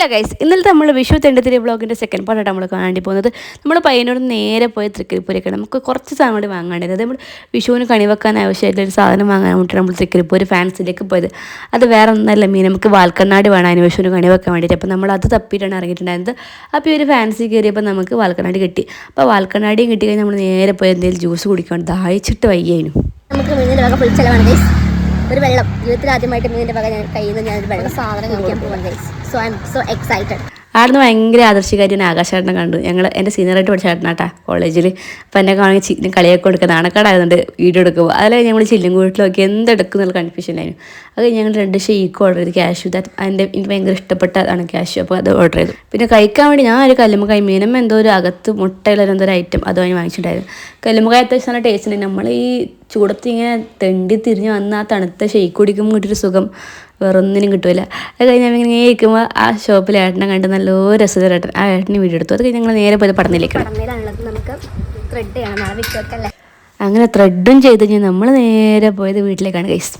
Hello guys, ഇന്നലത്തെ നമ്മൾ Vishu തെണ്ടത്തിരി വ്ളോഗിൻ്റെ second പാർട്ടായിട്ട് നമ്മൾ കാണാണ്ടി പോകുന്നത്. നമ്മൾ പയ്യന്നൂർ നേരെ പോയ തൃക്കരിപ്പൂരൊക്കെയാണ്. നമുക്ക് കുറച്ച് സാധനം കൂടി വാങ്ങാണ്ടത്. നമ്മൾ വിഷുവിന് കണി വെക്കാൻ ആവശ്യമായിട്ടുള്ള ഒരു സാധനം വാങ്ങാൻ വേണ്ടിയിട്ട് നമ്മൾ തൃക്കരിപ്പൂർ ഫാൻസിലേക്ക് പോയത്. അത് വേറെ ഒന്നല്ല നമുക്ക് വാൽക്കണ്ണാടി വേണം അതിന് വിഷുവിന് കണി വെക്കാൻ വേണ്ടിയിട്ട്. അപ്പോൾ നമ്മൾ അത് തപ്പിയിട്ടാണ് ഇറങ്ങിയിട്ടുണ്ടായിരുന്നത്. അപ്പോൾ ഈ ഒരു ഫാൻസി കയറിയപ്പോൾ നമുക്ക് വാൽക്കണ്ണാടി കിട്ടി. അപ്പോൾ വാൽക്കണ്ണാടിയും കിട്ടി കഴിഞ്ഞാൽ നമ്മൾ നേരെ പോയി എന്തെങ്കിലും ജ്യൂസ് കുടിക്കാൻ ദാഹിച്ചിട്ട് വയ്യേനും. നമുക്ക് മീനിൻ്റെ വക പൊളിച്ചെലവാണ് ഗൈസ്. ഒരു വെള്ളം ജീവിതത്തിൽ ആദ്യമായിട്ട് മീനിൻ്റെ വക ഞാൻ കയ്യിൽ നിന്ന് ഞാനൊരു വെള്ളം സാധനം കഴിക്കാൻ പോകാൻ guys. So I'm so excited. ആടുന്ന് ഭയങ്കര ആദർശകാരിയാണ് ആകാശേട്ടനെ കണ്ടു. ഞങ്ങൾ സീനിയറായിട്ട് പഠിച്ച ചേട്ടനാട്ടാ കോളേജിൽ. അപ്പോൾ എന്നെ കാണി കളിയൊക്കെ കൊടുക്കുക നാണക്കാടായതുകൊണ്ട് വീഡിയോ എടുക്കുമ്പോൾ അതിൽ ഞങ്ങൾ ചില്ലുംകൂട്ടിലൊക്കെ എന്തെടുക്കും എന്നുള്ള കൺഫ്യൂഷനായിരുന്നു. അത് ഞങ്ങൾ 2 ഷെയ്ക്ക് ഓർഡർ ചെയ്തു. ക്യാഷ്യൂ എനിക്ക് ഭയങ്കര ഇഷ്ടപ്പെട്ടതാണ് ക്യാഷ്യൂ. അപ്പോൾ അത് ഓർഡർ ചെയ്തു. പിന്നെ കഴിക്കാൻ വേണ്ടി ഞാൻ ഒരു കല്ലുമ്മക്കായ മീനും എന്തോ ഒരു അകത്ത് മുട്ടയുള്ള എന്തോ ഒരു ഐറ്റം അത് വാങ്ങിച്ചിട്ടുണ്ടായിരുന്നു. കല്ലുമ്മക്കായ അത്യാവശ്യം നല്ല ടേസ്റ്റ് ഉണ്ട്. നമ്മൾ ഈ ചൂടത്ത് ഇങ്ങനെ തെണ്ടി തിരിഞ്ഞ് വന്ന് ആ തണുത്ത ഷെയ്ക്ക് കുടിക്കുമ്പോൾ കിട്ടിയൊരു സുഖം വേറൊന്നിനും കിട്ടില്ല. അത് കഴിഞ്ഞ് ഇങ്ങനെ ഇരിക്കുമ്പോൾ ആ ഷോപ്പിൽ ഏട്ടനെ കണ്ട് നല്ല രസകര ഏട്ടൻ ആ ഏട്ടനെ വീഡിയോ എടുത്തു. അത് കഴിഞ്ഞ് ഞങ്ങൾ നേരെ പോയത് പടന്നിലേക്ക്. അങ്ങനെ ത്രെഡും ചെയ്ത് കഴിഞ്ഞാൽ നമ്മൾ നേരെ പോയത് വീട്ടിലേക്കാണ് ഗൈസ്.